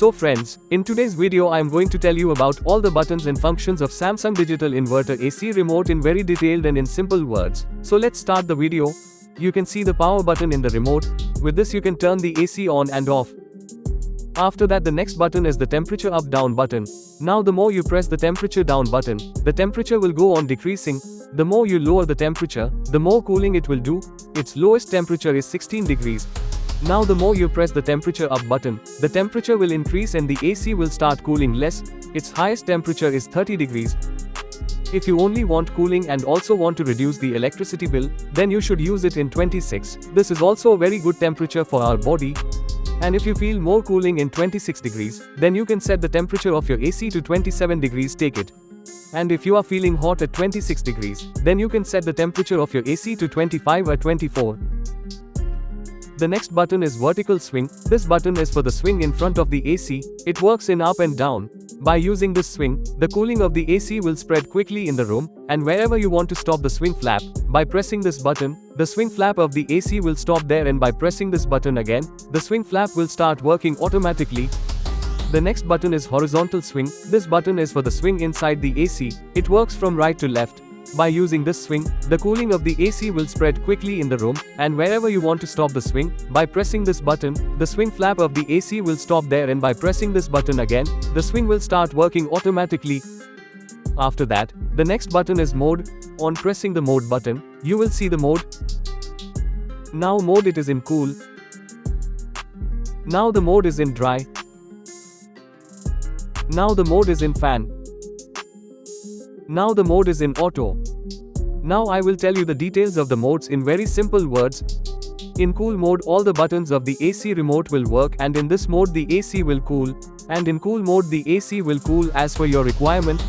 So friends, in today's video I am going to tell you about all the buttons and functions of Samsung Digital Inverter AC remote in very detailed and in simple words. So let's start the video. You can see the power button in the remote. With this you can turn the AC on and off. After that the next button is the temperature up down button. Now the more you press the temperature down button, the temperature will go on decreasing. The more you lower the temperature, the more cooling it will do. Its lowest temperature is 16 degrees. Now the more you press the temperature up button, the temperature will increase and the AC will start cooling less. Its highest temperature is 30 degrees. If you only want cooling and also want to reduce the electricity bill, then you should use it in 26. This is also a very good temperature for our body. And if you feel more cooling in 26 degrees, then you can set the temperature of your AC to 27 degrees, take it. And if you are feeling hot at 26 degrees, then you can set the temperature of your AC to 25 or 24. The next button is vertical swing. This button is for the swing in front of the AC. It works in up and down. By using this swing, the cooling of the AC will spread quickly in the room, and wherever you want to stop the swing flap, by pressing this button, the swing flap of the AC will stop there, and by pressing this button again, the swing flap will start working automatically. The next button is horizontal swing. This button is for the swing inside the AC. It works from right to left. By using this swing, the cooling of the AC will spread quickly in the room, and wherever you want to stop the swing, by pressing this button, the swing flap of the AC will stop there, and by pressing this button again, the swing will start working automatically. After that, the next button is mode. On pressing the mode button, you will see the mode. Now mode it is in cool. Now the mode is in dry. Now the mode is in fan. Now the mode is in auto. Now I will tell you the details of the modes in very simple words. In cool mode all the buttons of the AC remote will work, and in this mode the AC will cool. And in cool mode the AC will cool as per your requirement.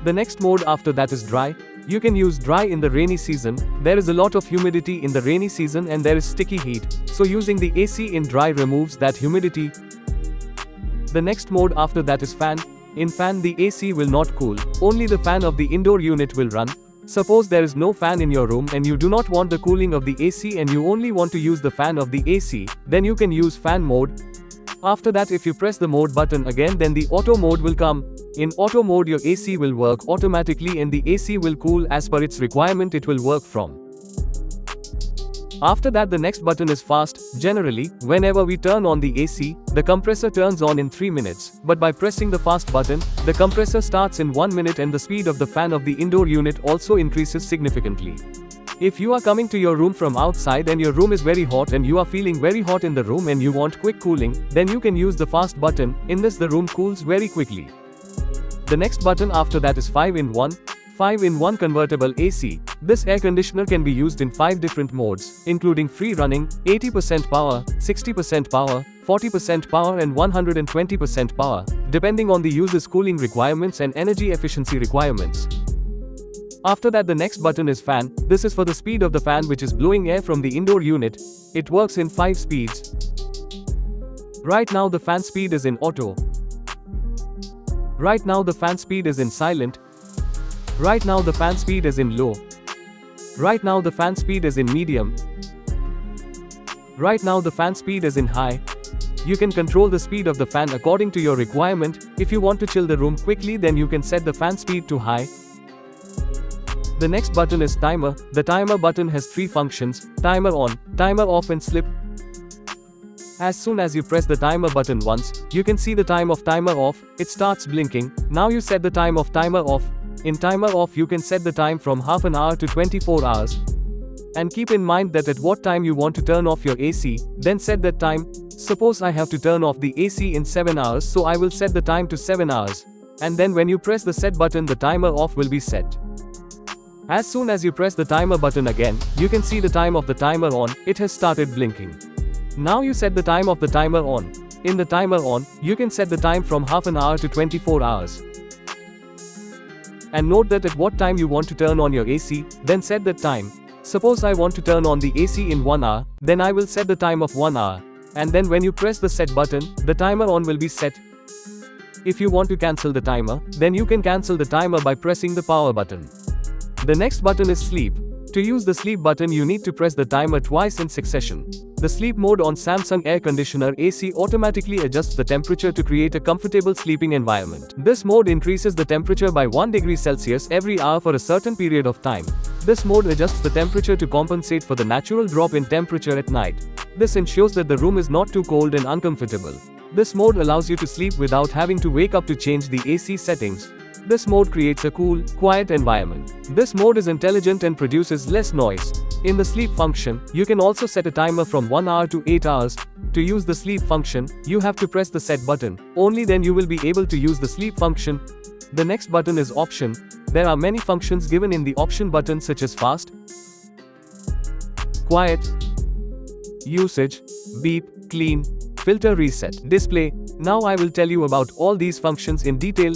The next mode after that is dry. You can use dry in the rainy season. There is a lot of humidity in the rainy season and there is sticky heat. So using the AC in dry removes that humidity. The next mode after that is fan. In fan the AC will not cool, only the fan of the indoor unit will run. Suppose there is no fan in your room and you do not want the cooling of the AC and you only want to use the fan of the AC, then you can use fan mode. After that if you press the mode button again, then the auto mode will come. In auto mode your AC will work automatically and the AC will cool as per its requirement it will work from. After that the next button is fast. Generally, whenever we turn on the AC, the compressor turns on in 3 minutes, but by pressing the fast button, the compressor starts in 1 minute and the speed of the fan of the indoor unit also increases significantly. If you are coming to your room from outside and your room is very hot and you are feeling very hot in the room and you want quick cooling, then you can use the fast button. In this the room cools very quickly. The next button after that is 5-in-1. 5-in-1 convertible AC. This air conditioner can be used in 5 different modes, including free running, 80% power, 60% power, 40% power and 120% power, depending on the user's cooling requirements and energy efficiency requirements. After that the next button is fan. This is for the speed of the fan which is blowing air from the indoor unit. It works in 5 speeds. Right now the fan speed is in auto. Right now the fan speed is in silent. Right now the fan speed is in low. Right now the fan speed is in medium. Right now the fan speed is in high. You can control the speed of the fan according to your requirement. If you want to chill the room quickly, then you can set the fan speed to high. The next button is timer. The timer button has 3 functions: timer on, timer off and sleep. As soon as you press the timer button once, you can see the time of timer off. It starts blinking. Now you set the time of timer off. In timer off you can set the time from half an hour to 24 hours. And keep in mind that at what time you want to turn off your AC, then set that time. Suppose I have to turn off the AC in 7 hours, so I will set the time to 7 hours. And then when you press the set button the timer off will be set. As soon as you press the timer button again, you can see the time of the timer on. It has started blinking. Now you set the time of the timer on. In the timer on, you can set the time from half an hour to 24 hours. And note that at what time you want to turn on your AC, then set that time. Suppose I want to turn on the AC in 1 hour, then I will set the time of 1 hour. And then when you press the set button, the timer on will be set. If you want to cancel the timer, then you can cancel the timer by pressing the power button. The next button is sleep. To use the sleep button you need to press the timer twice in succession. The sleep mode on Samsung air conditioner AC automatically adjusts the temperature to create a comfortable sleeping environment. This mode increases the temperature by 1 degree Celsius every hour for a certain period of time. This mode adjusts the temperature to compensate for the natural drop in temperature at night. This ensures that the room is not too cold and uncomfortable. This mode allows you to sleep without having to wake up to change the AC settings. This mode creates a cool, quiet environment. This mode is intelligent and produces less noise. In the sleep function, you can also set a timer from 1 hour to 8 hours. To use the sleep function, you have to press the set button. Only then you will be able to use the sleep function. The next button is option. There are many functions given in the option button such as fast, quiet, usage, beep, clean, filter reset, display. Now I will tell you about all these functions in detail.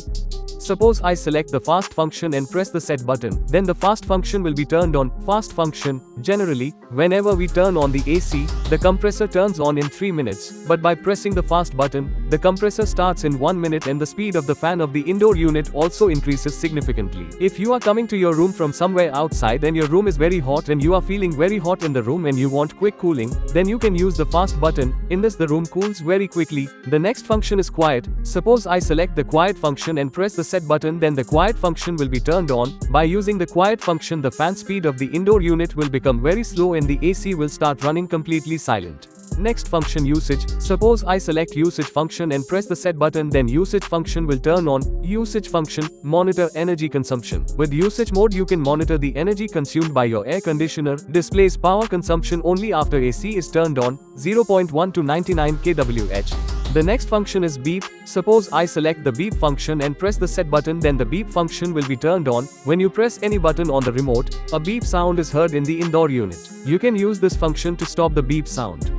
Suppose I select the fast function and press the set button, then the fast function will be turned on. Fast function. Generally, whenever we turn on the AC, the compressor turns on in 3 minutes, but by pressing the fast button, the compressor starts in 1 minute and the speed of the fan of the indoor unit also increases significantly. If you are coming to your room from somewhere outside and your room is very hot and you are feeling very hot in the room and you want quick cooling, then you can use the fast button. In this the room cools very quickly. The next function is quiet. Suppose I select the quiet function and press the set button, then the quiet function will be turned on. By using the quiet function, the fan speed of the indoor unit will become very slow and the AC will start running completely silent. Next function, usage. Suppose I select usage function and press the set button, then usage function will turn on. Usage function. Monitor energy consumption. With usage mode you can monitor the energy consumed by your air conditioner. Displays power consumption only after AC is turned on, 0.1 to 99 kWh. The next function is beep. Suppose I select the beep function and press the set button, then the beep function will be turned on. When you press any button on the remote, a beep sound is heard in the indoor unit. You can use this function to stop the beep sound.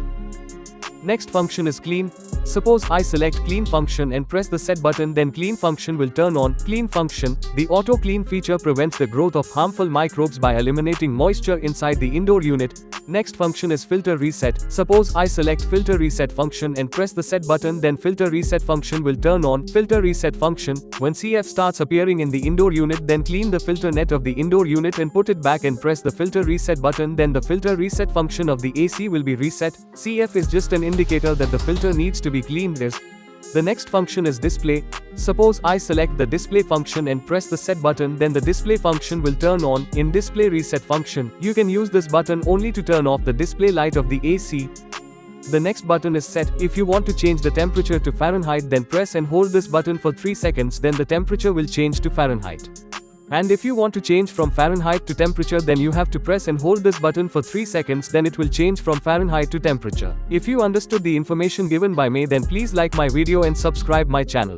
Next function is clean. Suppose I select clean function and press the set button, then clean function will turn on. Clean function. The auto clean feature prevents the growth of harmful microbes by eliminating moisture inside the indoor unit. Next function is filter reset. Suppose I select filter reset function and press the set button, then filter reset function will turn on. Filter reset function. When CF starts appearing in the indoor unit, then clean the filter net of the indoor unit and put it back and press the filter reset button, then the filter reset function of the AC will be reset. CF is just an indicator that the filter needs to be cleaned. The next function is display. Suppose I select the display function and press the set button, then the display function will turn on. In display reset function, you can use this button only to turn off the display light of the AC. The next button is set. If you want to change the temperature to Fahrenheit, then press and hold this button for 3 seconds, then the temperature will change to Fahrenheit. And if you want to change from Fahrenheit to temperature, then you have to press and hold this button for 3 seconds, then it will change from Fahrenheit to temperature. If you understood the information given by me, then please like my video and subscribe my channel.